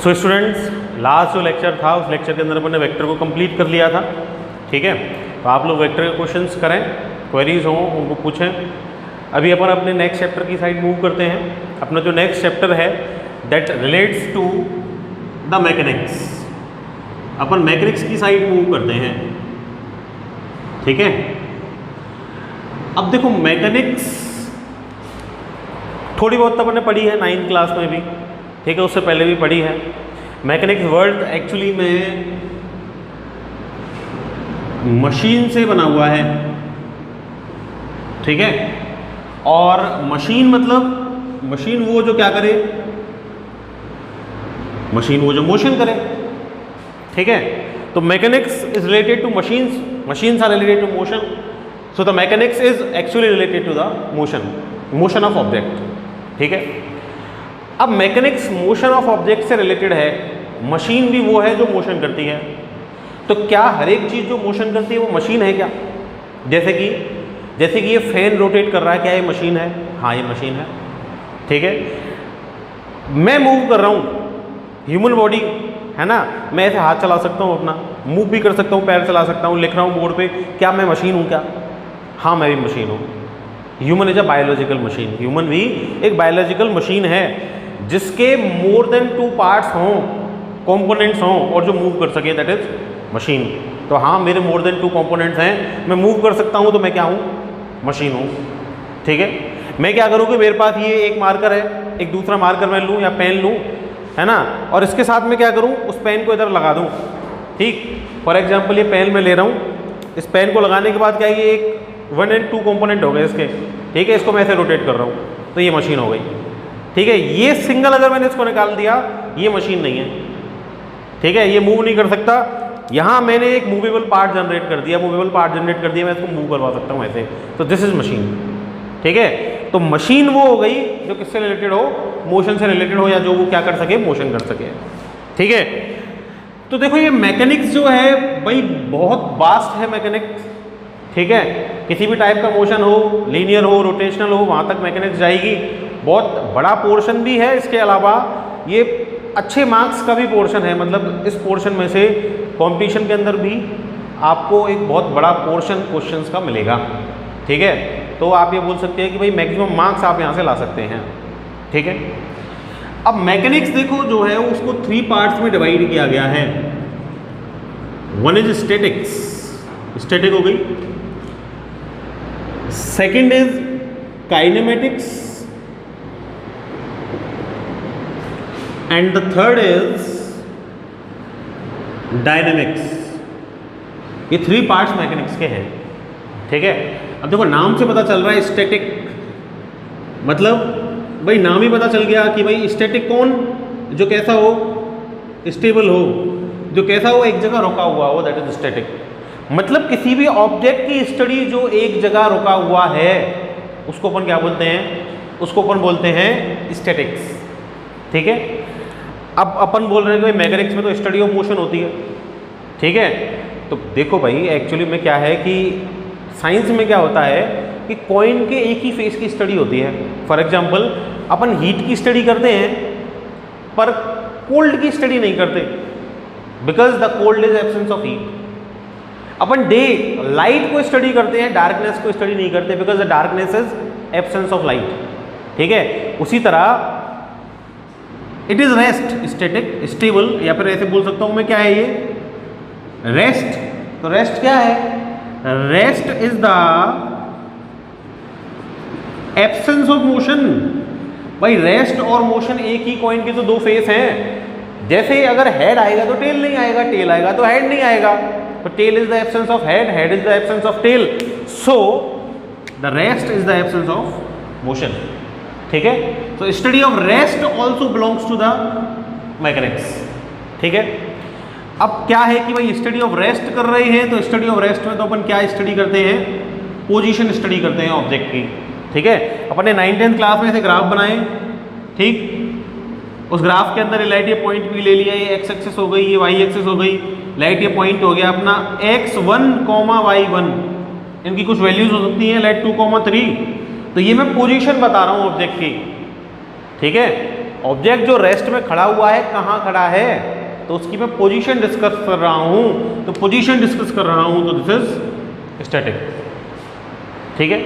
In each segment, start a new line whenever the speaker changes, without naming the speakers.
So students, last जो lecture था उस लेक्चर के अंदर अपन ने वेक्टर को कंप्लीट कर लिया था। ठीक है, तो आप लोग वेक्टर के क्वेश्चंस करें, क्वेरीज हों उनको पूछें। अभी अपन अपने नेक्स्ट चैप्टर की साइड मूव करते हैं। अपना जो नेक्स्ट चैप्टर है that relates to the mechanics. अपन मैकेनिक्स की साइड मूव करते हैं। ठीक है, अब देखो मैकेनिक्स थोड़ी बहुत तो अपन ने पढ़ी है 9th क्लास में भी, ठीक है, उससे पहले भी पढ़ी है। मैकेनिक्स वर्ड एक्चुअली में मशीन से बना हुआ है। ठीक है, और मशीन मतलब मशीन वो जो क्या करे, मशीन वो जो मोशन करे। ठीक है, तो mechanics is related to machines, machines are related to motion, so the mechanics is actually related to the motion of object. ठीक है, अब मैकेनिक्स मोशन ऑफ ऑब्जेक्ट से रिलेटेड है, मशीन भी वो है जो मोशन करती है। तो क्या हर एक चीज़ जो मोशन करती है वो मशीन है क्या? जैसे कि ये फैन रोटेट कर रहा है, क्या ये मशीन है? हाँ, ये मशीन है। ठीक है, मैं मूव कर रहा हूँ, ह्यूमन बॉडी है ना, मैं ऐसे हाथ चला सकता हूँ, अपना मूव भी कर सकता हूँ, पैर चला सकता हूँ, लिख रहा हूँ बोर्ड पे, क्या मैं मशीन हूँ क्या? हाँ, मैं भी मशीन हूँ। Human is a biological machine, human भी एक बायोलॉजिकल मशीन है जिसके मोर देन 2 पार्ट्स हों, कंपोनेंट्स हों और जो मूव कर सके, दैट इज मशीन। तो हाँ, मेरे मोर देन 2 कंपोनेंट्स हैं, मैं मूव कर सकता हूँ, तो मैं क्या हूँ? मशीन हूँ। ठीक है, मैं क्या करूँ कि मेरे पास ये एक मार्कर है, एक दूसरा मार्कर मैं लूँ या पेन लूँ, है ना, और इसके साथ में क्या करूँ, उस पेन को इधर लगा दूँ। ठीक, फॉर एग्जाम्पल ये पेन मैं ले रहा हूँ, इस पेन को लगाने के बाद क्या ये एक 1 and 2 कंपोनेंट हो गए इसके। ठीक है, इसको मैं ऐसे रोटेट कर रहा हूँ, तो ये मशीन हो गई। ठीक है, ये सिंगल अगर मैंने इसको निकाल दिया, ये मशीन नहीं है। ठीक है, ये मूव नहीं कर सकता। यहाँ मैंने एक मूवेबल पार्ट जनरेट कर दिया, मैं इसको मूव करवा सकता हूँ ऐसे, तो दिस इज मशीन। ठीक है, तो मशीन वो हो गई जो किससे रिलेटेड हो? मोशन से रिलेटेड हो, या जो वो क्या कर सके, मोशन कर सके। ठीक है, तो देखो ये मैकेनिक्स जो है भाई बहुत वास्ट है मैकेनिक्स। ठीक है, किसी भी टाइप का मोशन हो, लीनियर हो, रोटेशनल हो, वहाँ तक मैकेनिक्स जाएगी। बहुत बड़ा पोर्शन भी है, इसके अलावा ये अच्छे मार्क्स का भी पोर्शन है, मतलब इस पोर्शन में से कंपटीशन के अंदर भी आपको एक बहुत बड़ा पोर्शन क्वेश्चंस का मिलेगा। ठीक है, तो आप ये बोल सकते हैं कि भाई मैक्सिमम मार्क्स आप यहाँ से ला सकते हैं। ठीक है, अब मैकेनिक्स देखो जो है उसको 3 पार्ट्स में डिवाइड किया गया है। वन इज स्टैटिक्स, स्टैटिक हो गई। Second is kinematics and the third is dynamics. ये 3 पार्ट्स मैकेनिक्स के हैं। ठीक है, अब देखो नाम से पता चल रहा है स्टैटिक, मतलब भाई नाम ही पता चल गया कि भाई स्टैटिक कौन? जो कैसा हो? स्टेबल हो, जो कैसा हो, एक जगह रुका हुआ हो, दैट इज स्टैटिक। मतलब किसी भी ऑब्जेक्ट की स्टडी जो एक जगह रुका हुआ है उसको अपन क्या बोलते हैं? उसको अपन बोलते हैं स्टैटिक्स। ठीक है, अब अपन बोल रहे हैं कि भाई मैकेनिक्स में तो स्टडी ऑफ मोशन होती है। ठीक है, तो देखो भाई एक्चुअली में क्या है कि साइंस में क्या होता है कि कॉइन के एक ही फेस की स्टडी होती है। फॉर एग्जांपल अपन हीट की स्टडी करते हैं पर कोल्ड की स्टडी नहीं करते, because the cold is absence of heat. Upon day light को स्टडी करते हैं, डार्कनेस को स्टडी नहीं करते, because the darkness is absence of light. ठीक है, उसी तरह it is rest, static, stable, या फिर ऐसे बोल सकता हूं मैं, क्या है ये? रेस्ट। तो रेस्ट क्या है? Rest is the absence of motion. भाई रेस्ट और मोशन एक ही कॉइन के तो 2 फेस हैं। जैसे अगर हेड आएगा तो टेल नहीं आएगा, टेल आएगा तो हेड नहीं आएगा। तो tail is the absence of head, head is the absence of tail, so the rest is the absence of motion. ठीक है, तो study of rest also belongs to the mechanics. ठीक है, अब क्या है कि भाई स्टडी ऑफ रेस्ट कर रहे हैं, तो स्टडी ऑफ रेस्ट में तो अपन क्या स्टडी करते हैं? पोजीशन स्टडी करते हैं ऑब्जेक्ट की। ठीक है, अपन ने 9th क्लास में ऐसे ग्राफ बनाए। ठीक, उस ग्राफ के अंदर लाइट ये पॉइंट भी ले लिया, ये एक्स एक्सिस हो गई, ये वाई एक्सिस हो गई, लाइट ये पॉइंट हो गया अपना x1, y1, इनकी कुछ वैल्यूज हो सकती हैं, लाइट 2, 3। तो ये मैं पोजीशन बता रहा हूँ ऑब्जेक्ट की। ठीक है, ऑब्जेक्ट जो रेस्ट में खड़ा हुआ है कहाँ खड़ा है, तो उसकी मैं पोजीशन डिस्कस कर रहा हूँ, तो पोजीशन डिस्कस कर रहा हूँ, तो दिस इज स्टैटिक। ठीक है,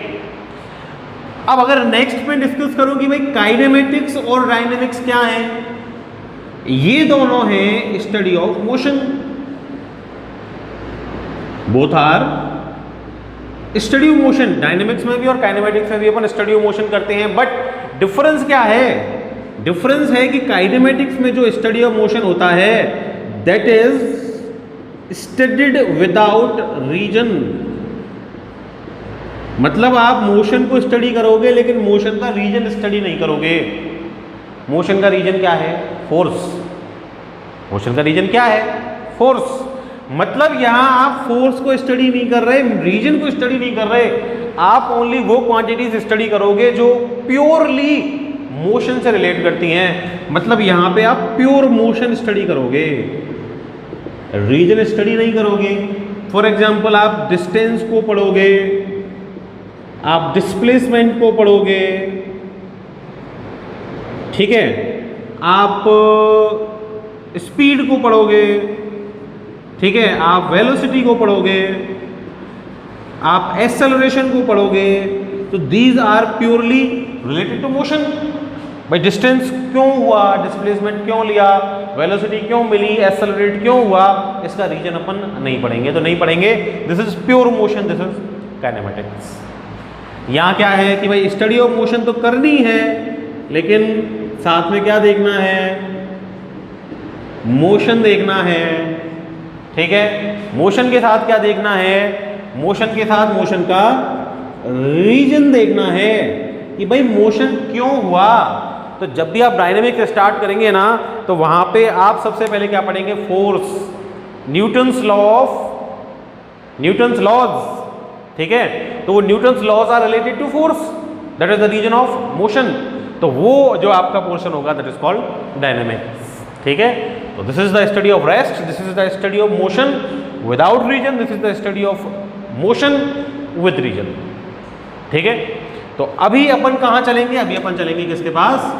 अब अगर नेक्स्ट में डिस्कस करूं कि भाई काइनेमेटिक्स और डायनेमिक्स क्या है, ये दोनों हैं study of motion, both are study of motion. Dynamics में भी और काइनेमेटिक्स में भी अपन स्टडी ऑफ मोशन करते हैं, बट डिफरेंस क्या है, डिफरेंस है कि काइनेमेटिक्स में जो स्टडी ऑफ मोशन होता है that is studied without reason, मतलब आप मोशन को स्टडी करोगे लेकिन मोशन का रीजन स्टडी नहीं करोगे। मोशन का रीजन क्या है, फोर्स। मोशन का रीजन क्या है, फोर्स। मतलब यहां आप फोर्स को स्टडी नहीं कर रहे, रीजन को स्टडी नहीं कर रहे, आप ओनली वो क्वांटिटीज स्टडी करोगे जो प्योरली मोशन से रिलेट करती हैं। मतलब यहां पे आप प्योर मोशन स्टडी करोगे, रीजन स्टडी नहीं करोगे। फॉर एग्जांपल आप डिस्टेंस को पढ़ोगे, आप डिस्प्लेसमेंट को पढ़ोगे, ठीक है, आप स्पीड को पढ़ोगे, ठीक है, आप वेलोसिटी को पढ़ोगे, आप एक्सेलरेशन को पढ़ोगे, तो these are purely related to motion. भाई डिस्टेंस क्यों हुआ, डिस्प्लेसमेंट क्यों लिया, वेलोसिटी क्यों मिली, एक्सेलरेट क्यों हुआ, इसका रीजन अपन नहीं पढ़ेंगे, तो नहीं पढ़ेंगे। This is pure motion, this is kinematics. यहाँ क्या है कि भाई स्टडी ऑफ मोशन तो करनी है, लेकिन साथ में क्या देखना है, मोशन देखना है। ठीक है, मोशन के साथ क्या देखना है, मोशन के साथ मोशन का रीजन देखना है कि भाई मोशन क्यों हुआ। तो जब भी आप डायनेमिक स्टार्ट करेंगे ना, तो वहां पे आप सबसे पहले क्या पढ़ेंगे, force, Newton's law of Newton's laws. ठीक है, तो वो Newton's laws are related to force, that is the reason of motion. तो वो जो आपका पोर्शन होगा दैट इज कॉल्ड डायनेमिक्स। ठीक है, तो this is the study of rest, this is the study of motion without reason, this is the study of motion with reason. ठीक है, तो अभी अपन कहाँ चलेंगे, अभी अपन चलेंगे किसके पास,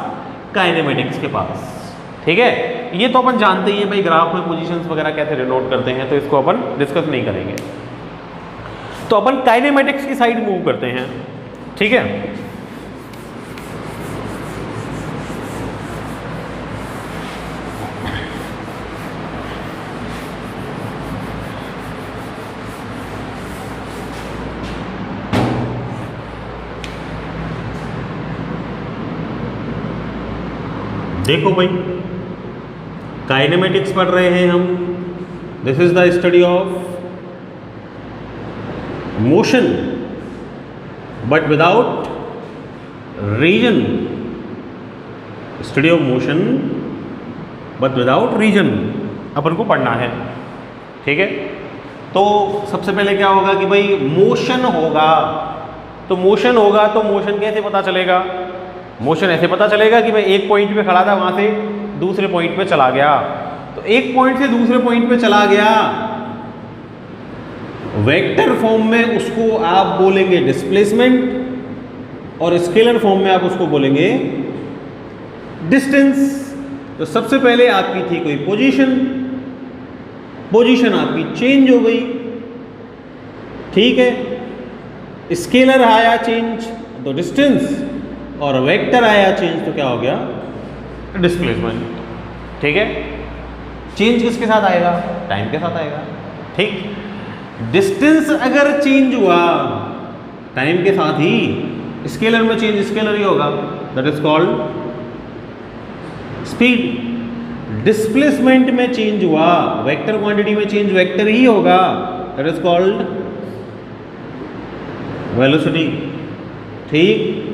काइनेमेटिक्स के पास। ठीक है, ये तो अपन जानते ही हैं भाई, ग्राफ में पोजीशंस वगैरह कैसे डिनोट करते हैं, तो इसको अपन डिस्कस नहीं करेंगे। तो अपन काइनेमेटिक्स की साइड मूव करते हैं। ठीक है, देखो भाई काइनेमेटिक्स पढ़ रहे हैं हम, this is the study of motion but without reason, study of motion but without reason अपन को पढ़ना है। ठीक है, तो सबसे पहले क्या होगा कि भाई मोशन होगा, तो मोशन होगा तो मोशन कैसे पता चलेगा, मोशन ऐसे पता चलेगा कि मैं एक पॉइंट पे खड़ा था, वहां से दूसरे पॉइंट पे चला गया। तो एक पॉइंट से दूसरे पॉइंट पे चला गया, वेक्टर फॉर्म में उसको आप बोलेंगे डिस्प्लेसमेंट, और स्केलर फॉर्म में आप उसको बोलेंगे डिस्टेंस। तो सबसे पहले आपकी थी कोई पोजीशन, पोजीशन आपकी चेंज हो गई। ठीक है, स्केलर आया चेंज तो डिस्टेंस, और वेक्टर आया चेंज तो क्या हो गया, डिस्प्लेसमेंट। ठीक है, चेंज किसके साथ आएगा, टाइम के साथ आएगा। ठीक, डिस्टेंस अगर चेंज हुआ टाइम के साथ ही, स्केलर में चेंज स्केलर ही होगा, that is called speed. Displacement में चेंज हुआ, वेक्टर क्वांटिटी में चेंज वेक्टर ही होगा, दैट इज कॉल्ड वेलोसिटी। ठीक,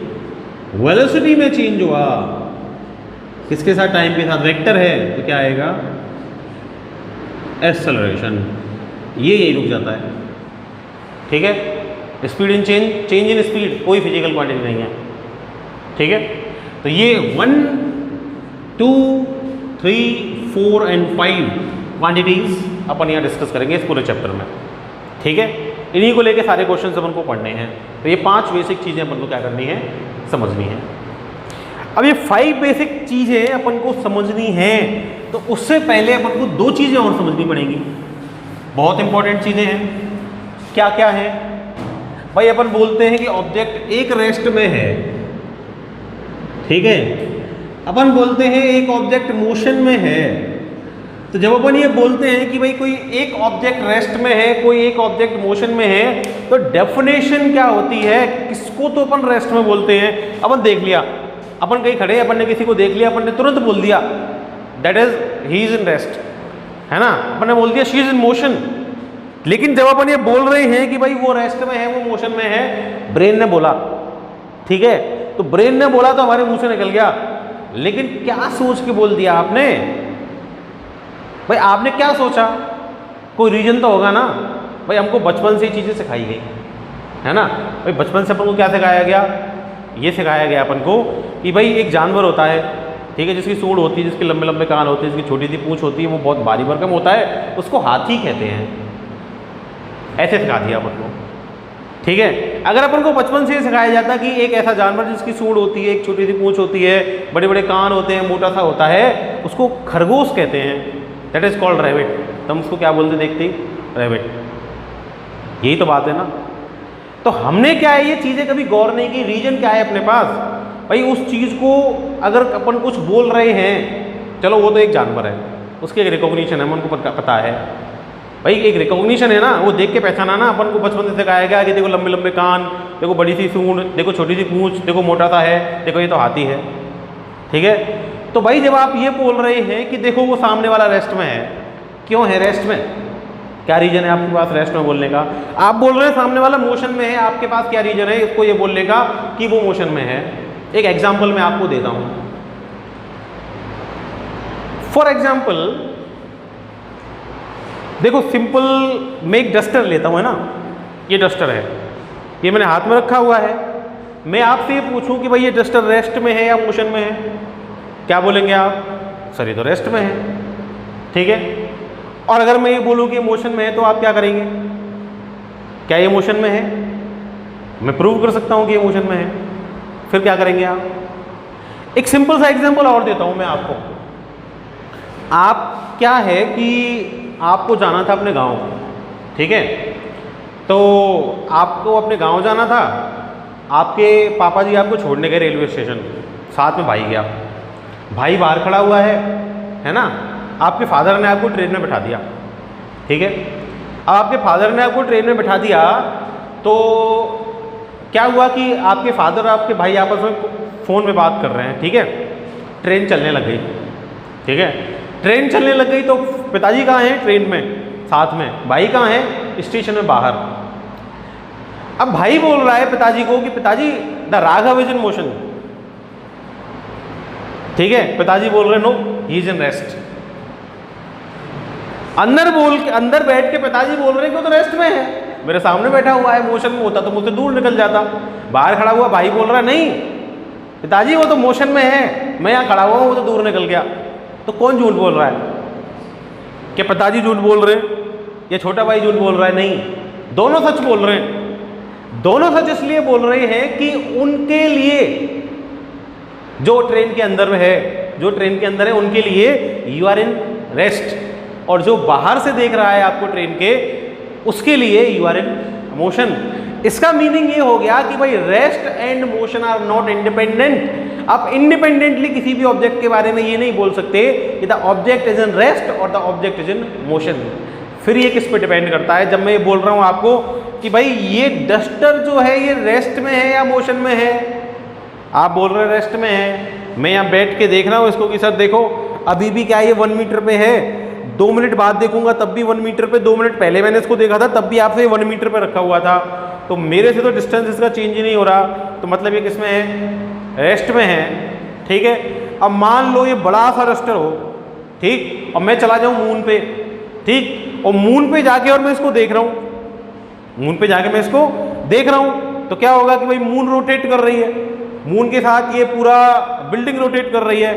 वेलोसिटी में चेंज हुआ किसके साथ, टाइम के साथ, वेक्टर है तो क्या आएगा, एक्सेलरेशन। ये यही रुक जाता है। ठीक है, speed in change, change in speed कोई फिजिकल क्वांटिटी नहीं है। ठीक है, तो ये 1, 2, 3, 4 एंड 5 क्वांटिटीज अपन यहाँ डिस्कस करेंगे इस पूरे चैप्टर में। ठीक है, इन्हीं को लेके सारे क्वेश्चन अपन को पढ़ने हैं। तो ये 5 बेसिक चीज़ें अपन को क्या करनी है, समझनी है। अब ये 5 बेसिक चीजें अपन को समझनी है, तो उससे पहले अपन को 2 चीजें और समझनी पड़ेंगी, बहुत इंपॉर्टेंट चीजें हैं। क्या क्या है भाई? अपन बोलते हैं कि ऑब्जेक्ट एक रेस्ट में है, ठीक है। अपन बोलते हैं एक ऑब्जेक्ट मोशन में है। तो जब अपन ये बोलते हैं कि भाई कोई एक ऑब्जेक्ट रेस्ट में है, कोई एक ऑब्जेक्ट मोशन में है, तो डेफिनेशन क्या होती है? किसको तो अपन रेस्ट में बोलते हैं? अपन देख लिया, अपन कहीं खड़े, अपन ने किसी को देख लिया, अपन ने तुरंत बोल दिया that is he is in rest, है ना। अपन ने बोल दिया शी इज इन मोशन। लेकिन जब अपन ये बोल रहे हैं कि भाई वो रेस्ट में है, वो मोशन में है, ब्रेन ने बोला, ठीक है। तो ब्रेन ने बोला तो हमारे मुंह से निकल गया, लेकिन क्या सोच के बोल दिया आपने? भाई आपने क्या सोचा? कोई रीजन तो होगा ना। भाई हमको बचपन से ही चीज़ें सिखाई गई, है ना। भाई बचपन से अपन को क्या सिखाया गया? ये सिखाया गया अपन को कि भाई एक जानवर होता है, ठीक है, जिसकी सूंड होती है, जिसके लंबे लंबे कान होते हैं, जिसकी छोटी सी पूंछ होती है, वो बहुत भारी भरकम होता है, उसको हाथी कहते हैं। ऐसे सिखा दिया अपन को, ठीक है। अगर अपन को बचपन से सिखाया जाता कि एक ऐसा जानवर जिसकी सूंड होती है, एक छोटी सी पूंछ होती है, बड़े बड़े कान होते हैं, मोटा सा होता है, उसको खरगोश कहते हैं, दैट इज कॉल्ड रैबिट। तुम उसको क्या बोलते देखते ही? रैबिट। यही तो बात है ना। तो हमने क्या है, ये चीज़ें कभी गौर नहीं की, रीजन क्या है अपने पास? भाई उस चीज़ को अगर अपन कुछ बोल रहे हैं, चलो वो तो एक जानवर है, उसकी एक रिकॉग्निशन है, हमको पता है। भाई एक रिकॉग्निशन है ना, वो देख के पहचाना ना। अपन को बचपन से सिखाया गया कि देखो लंबे लंबे कान, देखो बड़ी सी सूंड, देखो छोटी सी पूंछ, देखो मोटा सा है, देखो ये तो हाथी है, ठीक है। तो भाई जब आप ये बोल रहे हैं कि देखो वो सामने वाला रेस्ट में है, क्यों है रेस्ट में? क्या रीजन है आपके पास रेस्ट में बोलने का? आप बोल रहे हैं सामने वाला मोशन में है, आपके पास क्या रीजन है इसको ये बोलने का कि वो मोशन में है? एक एग्जाम्पल मैं आपको देता हूं। फॉर एग्जाम्पल देखो, सिंपल मैं एक डस्टर लेता हूं, है ना। ये डस्टर है, ये मैंने हाथ में रखा हुआ है। मैं आपसे ये पूछूं कि भाई ये डस्टर रेस्ट में है या मोशन में है? क्या बोलेंगे आप? सर ये तो रेस्ट में है, ठीक है। और अगर मैं ये बोलूं कि मोशन में है, तो आप क्या करेंगे? क्या ये मोशन में है? मैं प्रूव कर सकता हूं कि ये मोशन में है। फिर क्या करेंगे आप? एक सिंपल सा एग्जांपल और देता हूं मैं आपको। आप क्या है कि आपको जाना था अपने गांव, ठीक है। तो आपको अपने गांव जाना था, आपके पापा जी आपको छोड़ने गए रेलवे स्टेशन, साथ में भाई गया। भाई बाहर खड़ा हुआ है ना। आपके फादर ने आपको ट्रेन में बैठा दिया, ठीक है। अब आपके फादर ने आपको ट्रेन में बैठा दिया, तो क्या हुआ कि आपके फादर और आपके भाई आपस में फ़ोन में बात कर रहे हैं, ठीक है। ट्रेन चलने लग गई, ठीक है। ट्रेन चलने लग गई तो पिताजी कहाँ हैं? ट्रेन में साथ में। भाई कहाँ हैं? स्टेशन में बाहर। अब भाई बोल रहा है पिताजी को कि पिताजी the Raghav is in motion, ठीक है। पिताजी बोल रहे no he is in rest. अंदर बैठ के पिताजी बोल रहे हैं कि वो तो रेस्ट में है, मेरे सामने बैठा हुआ है, मोशन में होता तो मुझसे दूर निकल जाता। बाहर खड़ा हुआ भाई बोल रहा है नहीं पिताजी वो तो मोशन में है, मैं यहाँ खड़ा हुआ हूँ, वो तो दूर निकल गया। तो कौन झूठ बोल रहा है? क्या पिताजी झूठ बोल रहे हैं या छोटा भाई झूठ बोल रहा है? नहीं, दोनों सच बोल रहे हैं। दोनों सच इसलिए बोल रहे हैं कि उनके लिए जो ट्रेन के अंदर में है, जो ट्रेन के अंदर है, उनके लिए यू आर इन रेस्ट, और जो बाहर से देख रहा है आपको ट्रेन के, उसके लिए यू आर इन मोशन। इसका मीनिंग ये हो गया कि भाई rest and motion are not independent. आप इंडिपेंडेंटली किसी भी ऑब्जेक्ट के बारे में ये नहीं बोल सकते कि the object is in rest और the object is in motion. फिर ये किस पे डिपेंड करता है? जब मैं ये बोल रहा हूँ आपको कि भाई ये डस्टर जो है ये रेस्ट में है या मोशन में है, आप बोल रहे हैं रेस्ट में है। मैं यहाँ बैठ के देख रहा हूँ इसको कि सर देखो अभी भी क्या ये 1 मीटर पे है, 2 मिनट बाद देखूंगा तब भी 1 मीटर पे, 2 मिनट पहले मैंने इसको देखा था तब भी आपसे 1 मीटर पे रखा हुआ था, तो मेरे से तो डिस्टेंस इसका चेंज ही नहीं हो रहा। तो मतलब ये किस में है? रेस्ट में है, ठीक है। अब मान लो ये बड़ा सा डस्टर हो, ठीक, और मैं चला जाऊँ मून पे, ठीक, और मून पे जाके और मैं इसको देख रहा हूँ, मून पे जाके मैं इसको देख रहा हूँ, तो क्या होगा कि भाई मून रोटेट कर रही है, मून के साथ ये पूरा बिल्डिंग रोटेट कर रही है,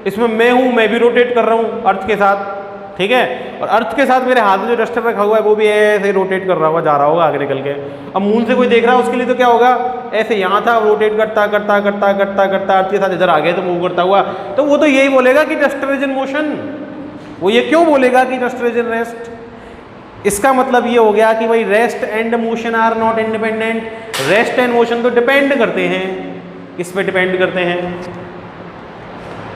इसमें मैं हूँ, मैं भी रोटेट कर रहा हूँ अर्थ के साथ, ठीक है, और अर्थ के साथ मेरे हाथ में जो डस्टर रखा हुआ है वो भी ऐसे रोटेट कर रहा होगा, जा रहा होगा आगे निकल के। अब मून से कोई देख रहा है उसके लिए तो क्या होगा, ऐसे यहाँ था, रोटेट करता करता करता करता करता अर्थ के साथ इधर आ गया तो मूव करता हुआ, तो वो तो यही बोलेगा कि डस्टर इज इन मोशन। वो ये क्यों बोलेगा कि डस्टर इज इन रेस्ट? इसका मतलब ये हो गया कि भाई rest and motion are not independent. Rest and motion तो डिपेंड करते हैं, किस पे डिपेंड करते हैं?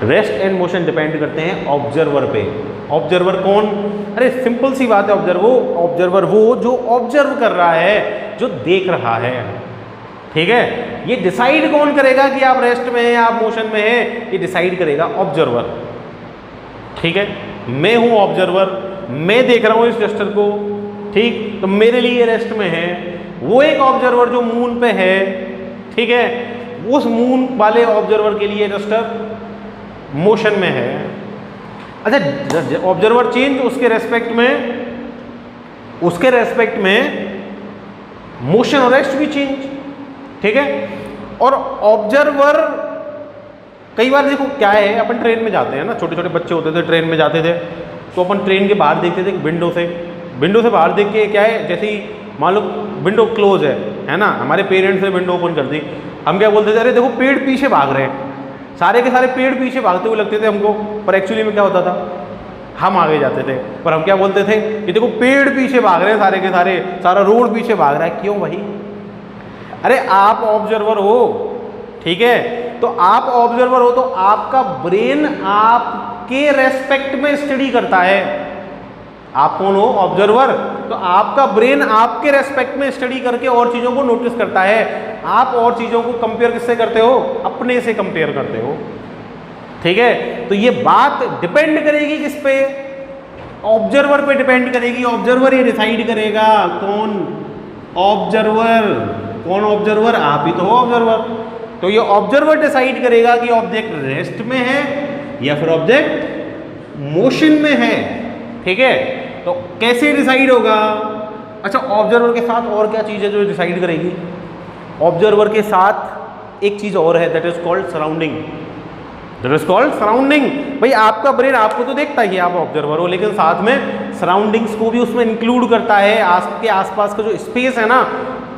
रेस्ट एंड मोशन डिपेंड करते हैं ऑब्जर्वर पे। ऑब्जर्वर कौन? अरे सिंपल सी बात है, ऑब्जर्वर वो जो ऑब्जर्व कर रहा है, जो देख रहा है, ठीक है। ये डिसाइड कौन करेगा कि आप रेस्ट में हैं या आप मोशन में हैं? ये डिसाइड करेगा ऑब्जर्वर, ठीक है। मैं हूं ऑब्जर्वर, मैं देख रहा हूं इस डस्टर को, ठीक, तो मेरे लिए रेस्ट में है। वो एक ऑब्जर्वर जो मून पे है, ठीक है, उस मून वाले ऑब्जर्वर के लिए डस्टर मोशन में है। अच्छा, ऑब्जर्वर चेंज, उसके रेस्पेक्ट में मोशन और रेस्ट भी चेंज, ठीक है। और ऑब्जर्वर कई बार देखो क्या है, अपन ट्रेन में जाते हैं ना, छोटे छोटे बच्चे होते थे ट्रेन में जाते थे, तो अपन ट्रेन के बाहर देखते थे विंडो से बाहर देख के क्या है, जैसे ही मान लो विंडो क्लोज है ना, हमारे पेरेंट्स ने विंडो ओपन कर दी, हम क्या बोलते थे, अरे देखो पेड़ पीछे भाग रहे हैं, सारे के सारे पेड़ पीछे भागते हुए लगते थे हमको, पर एक्चुअली में क्या होता था, हम आगे जाते थे। पर हम क्या बोलते थे कि देखो पेड़ पीछे भाग रहे हैं सारे के सारे, सारा रोड पीछे भाग रहा है। क्यों भाई? अरे आप ऑब्जर्वर हो, ठीक है, तो आप ऑब्जर्वर हो तो आपका ब्रेन आपके रेस्पेक्ट में स्टडी करता है। आप कौन हो? ऑब्जर्वर। तो आपका ब्रेन आपके रेस्पेक्ट में स्टडी करके और चीजों को नोटिस करता है। आप और चीजों को कंपेयर किससे करते हो? अपने से कंपेयर करते हो, ठीक है। तो ये बात डिपेंड करेगी किस पे? ऑब्जर्वर पे डिपेंड करेगी। ऑब्जर्वर ये डिसाइड करेगा। कौन? ऑब्जर्वर। कौन ऑब्जर्वर? आप ही तो हो ऑब्जर्वर। तो ये ऑब्जर्वर डिसाइड करेगा कि ऑब्जेक्ट रेस्ट में है या फिर ऑब्जेक्ट मोशन में है, ठीक है। तो कैसे डिसाइड होगा? अच्छा, ऑब्जर्वर के साथ और क्या चीज़ है जो डिसाइड करेगी? ऑब्जर्वर के साथ एक चीज़ और है, that is called surrounding. That is called surrounding. भाई आपका ब्रेन आपको तो देखता ही है, आप ऑब्जर्वर हो, लेकिन साथ में सराउंडिंग्स को भी उसमें इंक्लूड करता है। आपके आसपास का जो स्पेस है ना,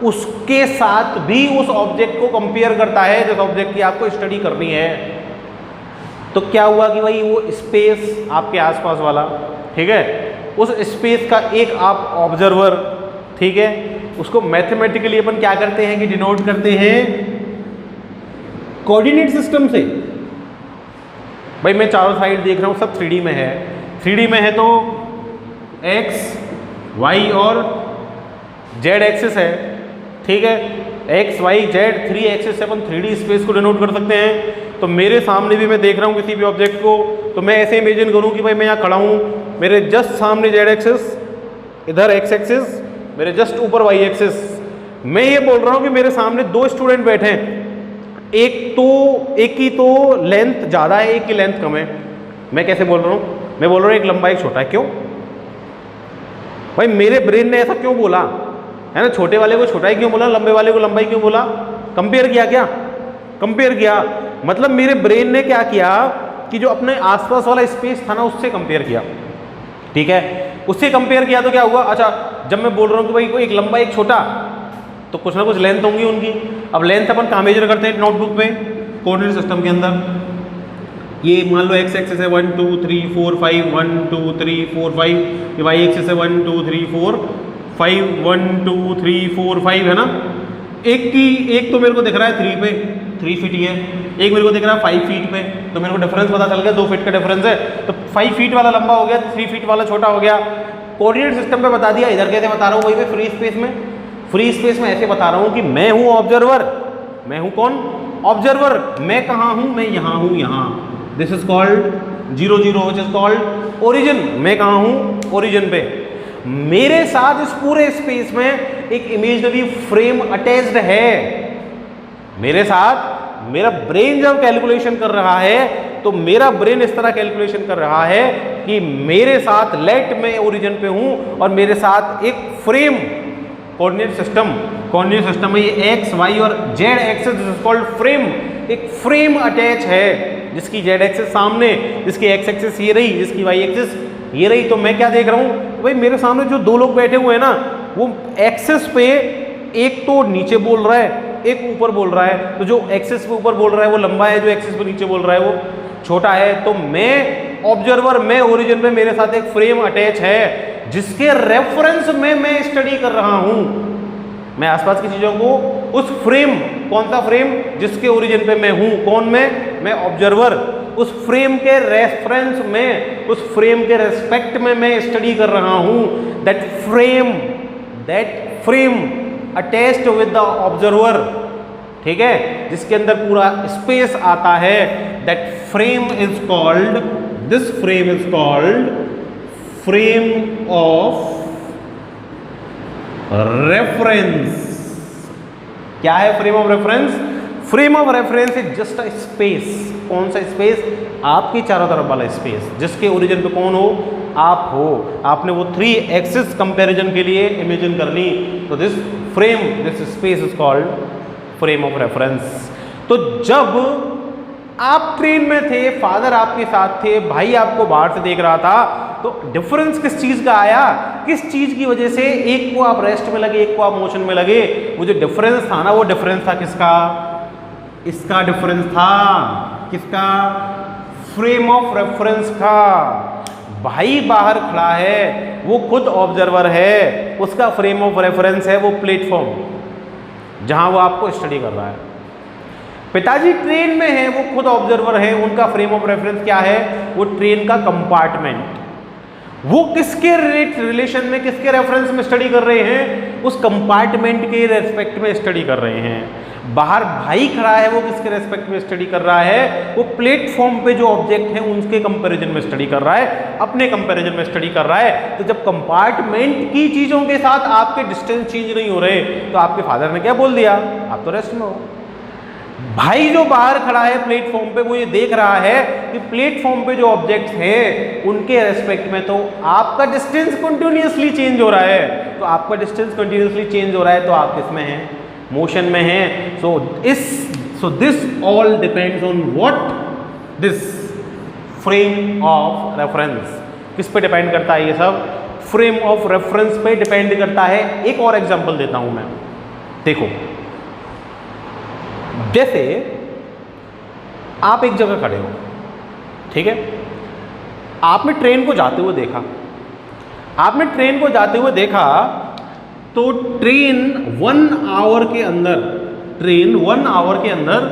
उसके साथ भी उस ऑब्जेक्ट को कंपेयर करता है जिस ऑब्जेक्ट की आपको स्टडी करनी है। तो क्या हुआ कि भाई वो स्पेस आपके आसपास वाला, ठीक है, उस स्पेस का एक आप ऑब्जर्वर, ठीक है, उसको मैथमेटिकली अपन क्या करते हैं कि डिनोट करते हैं कोऑर्डिनेट सिस्टम से। भाई मैं चारों साइड देख रहा हूँ, सब 3D में है। 3D में है तो x, y और z एक्सिस है, ठीक है। x, y, z 3 एक्सिस से अपन 3D स्पेस को डिनोट कर सकते हैं। तो मेरे सामने भी मैं देख रहा हूँ किसी भी ऑब्जेक्ट को, तो मैं ऐसे इमेजिन करूँ कि भाई मैं यहाँ खड़ा हूँ, मेरे जस्ट सामने z एक्सिस, इधर x एक्सिस, मेरे जस्ट ऊपर y एक्सिस। मैं ये बोल रहा हूँ कि मेरे सामने दो स्टूडेंट बैठे हैं, एक की तो लेंथ ज़्यादा है, एक की लेंथ कम है। मैं कैसे बोल रहा हूँ? मैं बोल रहा हूँ एक लंबा एक छोटा है। क्यों भाई? मेरे ब्रेन ने ऐसा क्यों बोला है ना? छोटे वाले को छोटा ही क्यों बोला, लंबे वाले को लंबा ही क्यों बोला? कंपेयर किया क्या? कंपेयर किया। मतलब मेरे ब्रेन ने क्या किया कि जो अपने आसपास वाला स्पेस था ना, उससे कंपेयर किया, ठीक है। उससे कंपेयर किया तो क्या हुआ? अच्छा, जब मैं बोल रहा हूँ कि भाई कोई एक लंबा एक छोटा, तो कुछ ना कुछ लेंथ होंगी उनकी। अब लेंथ अपन कहाँ मेजर करते हैं? नोटबुक पे, कोऑर्डिनेट सिस्टम के अंदर। ये मान लो x एक्सिस है 1 2 3 4 5 1 2 3 4 5, ये y एक्सिस है 1 2 3 4 5 1 2 3 4 5 है ना। एक तो मेरे को दिख रहा है 3 पे, 3 फीट ही है। एक मेरे को दिख रहा है 5 फीट पे, तो मेरे को डिफरेंस पता चल गया, 2 फीट का डिफरेंस है। तो 5 फीट वाला लंबा हो गया, 3 फीट वाला छोटा हो गया। कोऑर्डिनेट सिस्टम पे बता दिया। इधर कैसे बता रहा हूँ? वही पे फ्री स्पेस में। फ्री स्पेस में ऐसे बता रहा हूँ कि मैं हूँ ऑब्जर्वर। मैं हूँ कौन? ऑब्जर्वर। मैं कहाँ हूँ? मैं यहाँ हूँ, यहाँ। This is called 0 0 which is called origin. मैं कहाँ हूँ? ओरिजिन पे। मेरे साथ इस पूरे स्पेस में एक इमेजिनरी फ्रेम अटैच्ड है। मेरे साथ मेरा ब्रेन जब कैलकुलेशन कर रहा है, तो मेरा ब्रेन इस तरह कैलकुलेशन कर रहा है कि मेरे साथ लेट मैं ओरिजिन पे हूँ और मेरे साथ एक फ्रेम, कोऑर्डिनेट सिस्टम में ये x, y और z axis is called frame. एक फ्रेम अटैच है जिसकी z एक्सिस सामने, जिसकी x एक्सिस ये रही, जिसकी y एक्सिस ये रही। तो मैं क्या देख रहा हूँ भाई, मेरे सामने जो दो लोग बैठे हुए हैं ना, वो एक्सेस पे एक तो नीचे बोल रहा है, एक ऊपर बोल रहा है। तो जो एक्सेस पे ऊपर बोल रहा है वो लंबा है, जो एक्सेस पे नीचे बोल रहा है वो छोटा है। तो मैं ऑब्जर्वर, मैं ओरिजिन पे, मेरे साथ एक फ्रेम अटैच है जिसके रेफरेंस में मैं स्टडी कर रहा हूं। मैं आसपास की चीजों को उस फ्रेम, कौन सा फ्रेम, जिसके ओरिजिन पे मैं हूं, कौन मैं ऑब्जर्वर, उस फ्रेम के रेफरेंस में, उस फ्रेम के रेस्पेक्ट में मैं स्टडी कर रहा हूं। That frame attached with the observer, ठीक है, जिसके अंदर पूरा स्पेस आता है। That frame is called, this frame is called frame of reference. क्या है frame of reference? Frame of reference is just a space. कौन सा स्पेस? आपके चारों तरफ वाला स्पेस, जिसके ओरिजिन पे कौन हो? आप हो। आपने वो 3 एक्सिस कंपैरिजन के लिए इमेजिन कर ली, तो this frame, this space is called frame of reference. तो जब आप ट्रेन में थे, फादर आपके साथ थे, भाई आपको बाहर से देख रहा था, तो डिफरेंस किस चीज का आया? किस चीज की वजह से एक को आप रेस्ट में लगे, एक को आप मोशन में लगे? वो जो डिफरेंस था ना, वो डिफरेंस था किसका? इसका डिफरेंस था। किसका? फ्रेम ऑफ रेफरेंस का। भाई बाहर खड़ा है, वो खुद ऑब्जर्वर है, उसका फ्रेम ऑफ रेफरेंस है वो प्लेटफॉर्म जहां वो आपको स्टडी कर रहा है। पिताजी ट्रेन में है, वो खुद ऑब्जर्वर है, उनका फ्रेम ऑफ रेफरेंस क्या है? वो ट्रेन का कंपार्टमेंट। वो किसके रिलेशन में, किसके रेफरेंस में स्टडी कर रहे हैं? उस कंपार्टमेंट के रेस्पेक्ट में स्टडी कर रहे हैं। बाहर भाई खड़ा है, वो किसके रेस्पेक्ट में स्टडी कर रहा है? वो प्लेटफॉर्म पे जो ऑब्जेक्ट है उनके कंपैरिजन में स्टडी कर रहा है, अपने कंपैरिजन में स्टडी कर रहा है। तो जब कंपार्टमेंट की चीजों के साथ आपके डिस्टेंस चेंज नहीं हो रहे, तो आपके फादर ने क्या बोल दिया? आप तो रेस्ट में हो। भाई जो बाहर खड़ा है प्लेटफॉर्म पे, वो ये देख रहा है कि प्लेटफॉर्म पे जो ऑब्जेक्ट्स हैं उनके रेस्पेक्ट में तो आपका डिस्टेंस कंटिन्यूअसली चेंज हो रहा है। तो आपका डिस्टेंस कंटिन्यूअसली चेंज हो रहा है, तो आप किसमें हैं? मोशन में हैं। So this all depends on what? This frame of reference. किस पे डिपेंड करता है ये सब? फ्रेम ऑफ रेफरेंस पे डिपेंड करता है। एक और एग्जांपल देता हूं मैं, देखो। जैसे आप एक जगह खड़े हो, ठीक है, आपने ट्रेन को जाते हुए देखा, आपने ट्रेन को जाते हुए देखा, तो ट्रेन 1 आवर के अंदर, ट्रेन 1 आवर के अंदर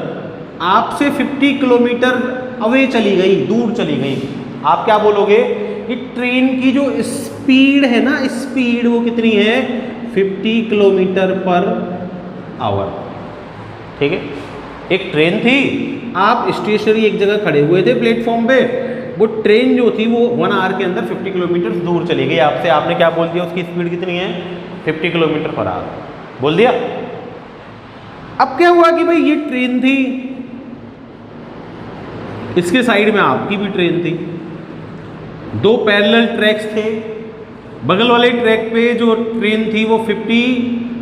आपसे 50 किलोमीटर अवे चली गई, दूर चली गई। आप क्या बोलोगे कि ट्रेन की जो स्पीड है ना, स्पीड वो कितनी है? 50 किलोमीटर पर आवर, ठीक है। एक ट्रेन थी, आप स्टेशनरी एक जगह खड़े हुए थे प्लेटफॉर्म पे, वो ट्रेन जो थी वो 1 आवर के अंदर 50 किलोमीटर दूर चली गई आपसे। आपने क्या बोल दिया? उसकी स्पीड कितनी है? 50 किलोमीटर पर आवर बोल दिया। अब क्या हुआ कि भाई ये ट्रेन थी, इसके साइड में आपकी भी ट्रेन थी, 2 पैरेलल ट्रैक्स थे। बगल वाले ट्रैक पे जो ट्रेन थी वो 50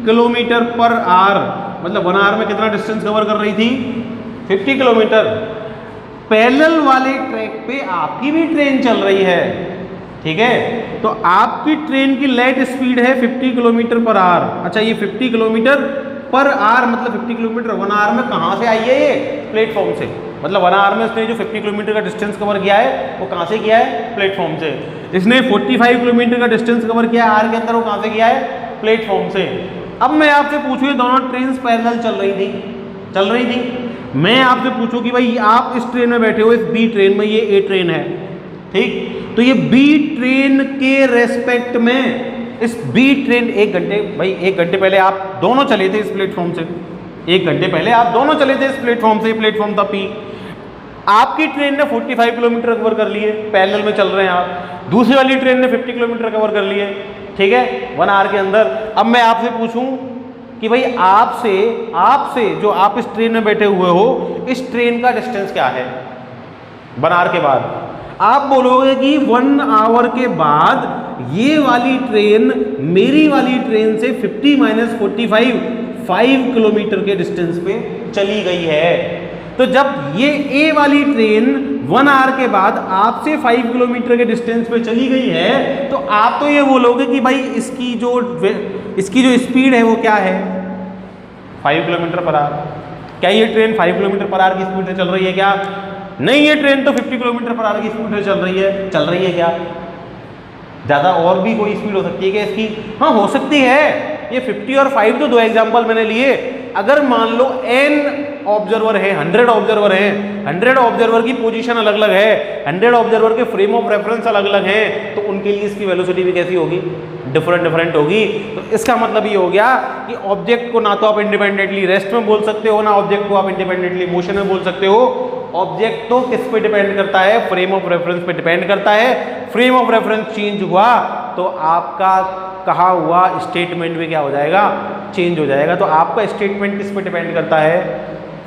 किलोमीटर पर आवर, मतलब 1 आवर में कितना डिस्टेंस कवर कर रही थी? 50 किलोमीटर। पैरेलल वाले ट्रैक पे आपकी भी ट्रेन चल रही है, ठीक है। तो आपकी ट्रेन की लेट स्पीड है 50 किलोमीटर पर आवर। अच्छा, ये 50 किलोमीटर पर आवर मतलब 50 किलोमीटर 1 आवर में कहाँ से आई है? ये प्लेटफॉर्म से। मतलब 1 आवर में इसने जो 50 किलोमीटर का डिस्टेंस कवर किया है वो कहाँ से किया है? प्लेटफॉर्म से। इसने 45 किलोमीटर का डिस्टेंस कवर किया है आवर के अंदर, वो कहाँ से किया है? प्लेटफॉर्म से। अब मैं आपसे पूछूँ, दोनों ट्रेन पैरेलल चल रही थी। मैं आपसे पूछूं कि भाई आप इस ट्रेन में बैठे हो, इस बी ट्रेन में, ये ए ट्रेन है, ठीक। तो ये बी ट्रेन के रेस्पेक्ट में, इस बी ट्रेन 1 घंटे, भाई 1 घंटे पहले आप दोनों चले थे इस प्लेटफॉर्म से, 1 घंटे पहले आप दोनों चले थे इस प्लेटफॉर्म से। प्लेटफॉर्म था पी। आपकी ट्रेन ने 45 किलोमीटर कवर कर लिए, पैरेलल में चल रहे हैं आप। दूसरी वाली ट्रेन ने 50 किलोमीटर कवर कर लिए, ठीक है, 1 आवर के अंदर। अब मैं आपसे पूछूं कि भाई आपसे जो आप इस ट्रेन में बैठे हुए हो, इस ट्रेन का डिस्टेंस क्या है 1 आवर के बाद? आप बोलोगे कि 1 आवर के बाद ये वाली ट्रेन मेरी वाली ट्रेन से 50 - 45 5 किलोमीटर के डिस्टेंस पे चली गई है। तो जब ये ए वाली ट्रेन 1 आवर के बाद आपसे 5 किलोमीटर के डिस्टेंस पे चली गई है, तो आप तो ये बोलोगे कि भाई इसकी जो स्पीड है वो क्या है, 5 किलोमीटर पर आवर। क्या ये ट्रेन 5 किलोमीटर पर आवर की स्पीड से चल रही है क्या? नहीं, ये ट्रेन तो 50 किलोमीटर पर आवर की स्पीड से चल रही है क्या? ज़्यादा और भी कोई स्पीड हो सकती है क्या इसकी? हाँ, हो सकती है। ये 50 और 5 तो 2 एग्जाम्पल मैंने लिए। अगर मान लो n ऑब्जर्वर है, 100 ऑब्जर्वर है, 100 ऑब्जर्वर की पोजीशन अलग अलग है, 100 ऑब्जर्वर के फ्रेम ऑफ रेफरेंस अलग अलग हैं, तो उनके लिए इसकी वेलोसिटी भी कैसी होगी? डिफरेंट होगी। तो इसका मतलब ये हो गया कि ऑब्जेक्ट को ना तो आप इंडिपेंडेंटली रेस्ट में बोल सकते हो, ना ऑब्जेक्ट को आप इंडिपेंडेंटली मोशन में बोल सकते हो। ऑब्जेक्ट तो किस पे डिपेंड करता है? फ्रेम ऑफ रेफरेंस पे डिपेंड करता है। फ्रेम ऑफ रेफरेंस चेंज हुआ तो आपका कहा हुआ स्टेटमेंट भी क्या हो जाएगा? चेंज हो जाएगा। तो आपका स्टेटमेंट किस पे डिपेंड करता है?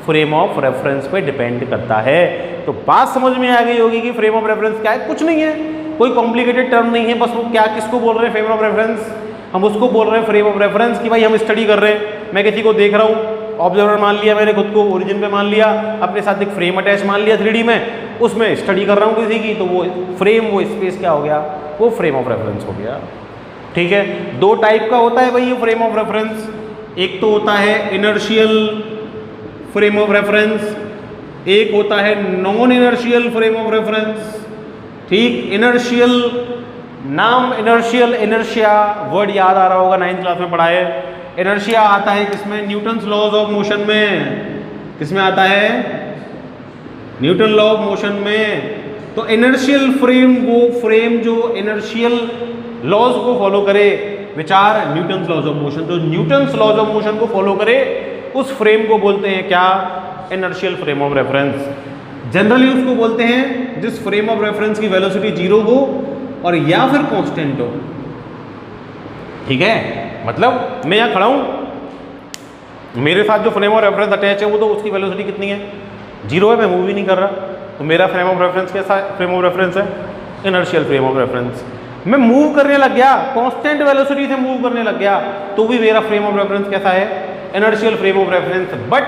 फ्रेम ऑफ रेफरेंस पे डिपेंड करता है। तो बात समझ में आ गई होगी कि फ्रेम ऑफ रेफरेंस क्या है? कुछ नहीं है, कोई कॉम्प्लिकेटेड टर्म नहीं है, बस वो क्या किसको बोल रहे हैं? Frame of reference. हम उसको बोल रहे हैं फ्रेम ऑफ रेफरेंस कि भाई हम स्टडी कर रहे हैं, मैं किसी को देख रहा हूँ, ऑब्जर्वर मान लिया मैंने खुद को, ओरिजिन पे मान लिया, अपने साथ एक फ्रेम अटैच मान लिया 3D में, उसमें स्टडी कर रहा हूँ किसी की, तो वो फ्रेम, वो स्पेस क्या हो गया? वो फ्रेम ऑफ रेफरेंस हो गया। ठीक है, 2 टाइप का होता है भाई ये फ्रेम ऑफ रेफरेंस। एक तो होता है इनर्शियल फ्रेम ऑफ रेफरेंस, एक होता है non inertial frame of reference. ठीक, इनर्शियल, नाम इनर्शियल, इनर्शिया वर्ड याद आ रहा होगा, 9th क्लास में पढ़ा है। इनर्शिया आता है किसमें? न्यूटन्स लॉज ऑफ मोशन में। किसमें आता है? न्यूटन लॉ ऑफ मोशन में। तो इनर्शियल फ्रेम, वो फ्रेम जो इनर्शियल लॉज को फॉलो करे, which are Newton's laws of motion, जो न्यूटन्स लॉज ऑफ मोशन को फॉलो करे, उस फ्रेम को बोलते हैं क्या? Inertial frame of reference. Generally उसको बोलते हैं जिस फ्रेम ऑफ रेफरेंस की वेलोसिटी 0 हो और या फिर कांस्टेंट हो। ठीक है, मतलब मैं यहाँ खड़ा हूँ, मेरे साथ जो फ्रेम ऑफ रेफरेंस अटैच है वो तो उसकी वेलोसिटी कितनी है? 0 है, मैं मूव ही नहीं कर रहा, तो मेरा फ्रेम ऑफ रेफरेंस कैसा फ्रेम ऑफ रेफरेंस है? Inertial frame of reference. मैं मूव करने लग गया, कांस्टेंट वेलोसिटी से मूव करने लग गया, तो भी मेरा फ्रेम ऑफ रेफरेंस कैसा है? Inertial frame of reference. But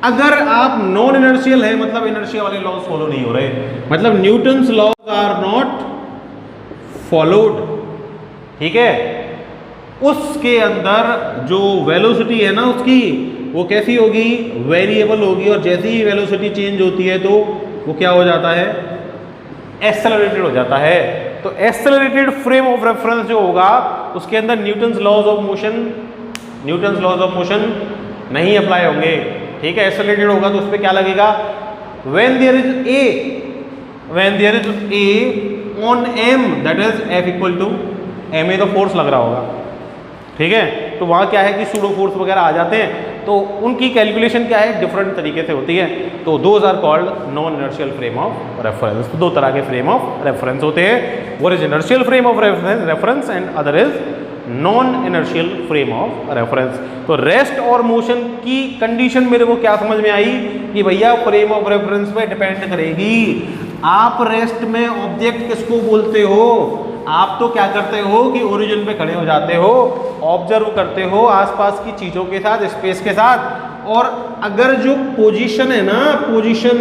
अगर आप नॉन इनर्शियल है, मतलब इनर्शिया वाले लॉज फॉलो नहीं हो रहे, मतलब Newton's laws are not followed, ठीक है, उसके अंदर जो वेलोसिटी है ना उसकी, वो कैसी होगी? वेरिएबल होगी। और जैसे ही वेलोसिटी चेंज होती है तो वो क्या हो जाता है? एक्सेलरेटेड हो जाता है। तो एक्सेलरेटेड फ्रेम ऑफ रेफरेंस जो होगा उसके अंदर न्यूटन्स लॉज ऑफ मोशन नहीं अप्लाई होंगे। ठीक है, एक्सेलरेटेड होगा तो उस पर क्या लगेगा? When there is a on m, that is F equal to ma, तो फोर्स लग रहा होगा। ठीक है, तो वहाँ क्या है कि सूडो फोर्स वगैरह आ जाते हैं, तो उनकी कैलकुलेशन क्या है? डिफरेंट तरीके से होती है। तो those are called non inertial frame of reference. तो 2 तरह के फ्रेम ऑफ रेफरेंस होते हैं, one is inertial frame of reference and other is non inertial frame of reference. तो रेस्ट और मोशन की कंडीशन मेरे को क्या समझ में आई कि भैया फ्रेम ऑफ रेफरेंस पे डिपेंड करेगी। आप रेस्ट में ऑब्जेक्ट किसको बोलते हो? आप तो क्या करते हो कि ओरिजिन पे खड़े हो जाते हो, ऑब्जर्व करते हो आसपास की चीज़ों के साथ, स्पेस के साथ, और अगर जो पोजीशन है ना, पोजीशन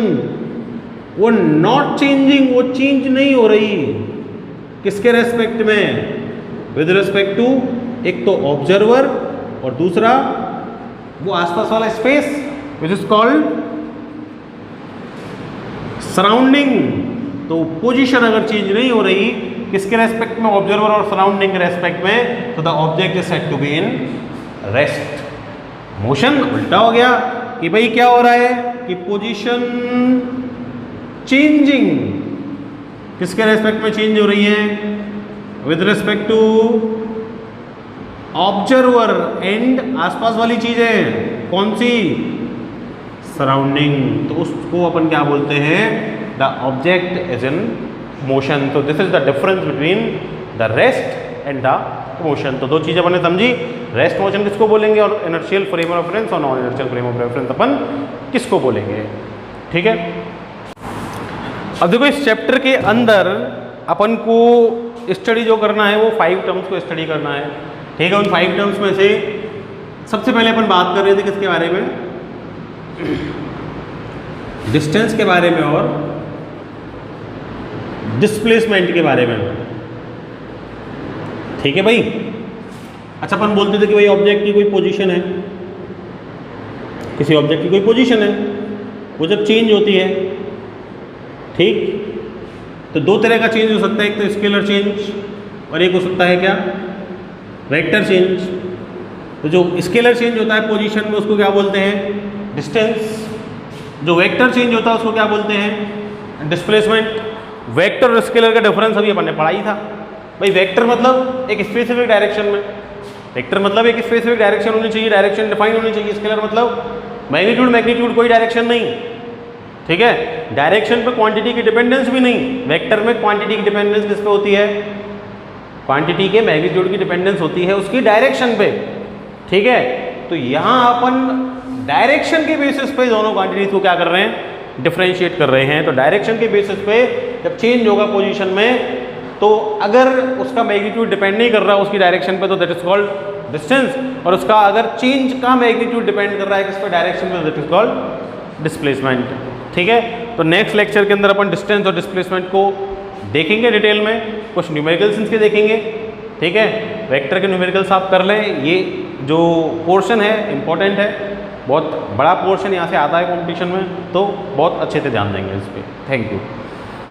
वो नॉट चेंजिंग, वो चेंज नहीं हो रही, किसके रेस्पेक्ट में? विद रिस्पेक्ट टू एक तो ऑब्जर्वर और दूसरा वो आसपास वाला space which is called surrounding. तो पोजीशन अगर चेंज नहीं हो रही, किसके रेस्पेक्ट में? ऑब्जर्वर और सराउंडिंग के रेस्पेक्ट में, तो the object is said to be in rest motion. उल्टा हो गया कि भाई क्या हो रहा है कि पोजीशन चेंजिंग, किसके रेस्पेक्ट में चेंज हो रही है? With respect to observer and आसपास वाली चीजें, कौन सी? सराउंडिंग। तो उसको अपन क्या बोलते हैं? The object is in motion. तो this is the difference between the rest and the motion. तो 2 चीजें अपने समझी, रेस्ट मोशन किसको बोलेंगे और इनर्शियल फ्रेम ऑफ रेफरेंस और non inertial frame of reference अपन किसको बोलेंगे। ठीक है, अब देखो इस चैप्टर के अंदर अपन को स्टडी जो करना है वो 5 टर्म्स को स्टडी करना है। ठीक है, उन 5 टर्म्स में से सबसे पहले अपन बात कर रहे थे किसके बारे में? डिस्टेंस के बारे में और डिस्प्लेसमेंट के बारे में। ठीक है भाई। अच्छा, अपन बोलते थे कि भाई ऑब्जेक्ट की कोई पोजीशन है, किसी ऑब्जेक्ट की कोई पोजीशन है, वो जब चेंज होती है, ठीक, तो दो तरह का चेंज हो सकता है, एक तो स्केलर चेंज और एक हो सकता है क्या, वेक्टर चेंज। तो जो स्केलर चेंज होता है पोजीशन में उसको क्या बोलते हैं, डिस्टेंस। जो वेक्टर चेंज होता है उसको क्या बोलते हैं, डिस्प्लेसमेंट। वेक्टर और स्केलर का डिफरेंस अभी अपन ने पढ़ा ही था भाई। वेक्टर मतलब एक स्पेसिफिक डायरेक्शन में, वेक्टर मतलब एक स्पेसिफिक डायरेक्शन होनी चाहिए, डायरेक्शन डिफाइन होनी चाहिए। स्केलर मतलब मैग्नीट्यूड कोई डायरेक्शन नहीं, ठीक है। डायरेक्शन पे क्वांटिटी की डिपेंडेंस भी नहीं। वेक्टर में क्वांटिटी की डिपेंडेंस किस पे होती है, क्वांटिटी के मैग्नीट्यूड की डिपेंडेंस होती है उसकी डायरेक्शन पे, ठीक है। तो यहाँ अपन डायरेक्शन के बेसिस पे दोनों क्वांटिटीज को क्या कर रहे हैं, डिफरेंशिएट कर रहे हैं। तो डायरेक्शन के बेसिस पे जब चेंज होगा पोजीशन में, तो अगर उसका मैग्नीट्यूड डिपेंड नहीं कर रहा उसकी डायरेक्शन पे, तो दैट इज कॉल्ड डिस्टेंस। और उसका अगर चेंज का मैग्नीट्यूड डिपेंड कर रहा है किस पे, डायरेक्शन में, दैट इज कॉल्ड डिस्प्लेसमेंट। ठीक है। तो नेक्स्ट लेक्चर के अंदर अपन डिस्टेंस और डिस्प्लेसमेंट को देखेंगे डिटेल में, कुछ न्यूमेरिकल्स इनके देखेंगे, ठीक है। वेक्टर के न्यूमेरिकल्स आप कर लें। ये जो पोर्शन है इंपॉर्टेंट है, बहुत बड़ा पोर्शन यहाँ से आता है कंपटीशन में, तो बहुत अच्छे से ध्यान देंगे इस पर। Thank you.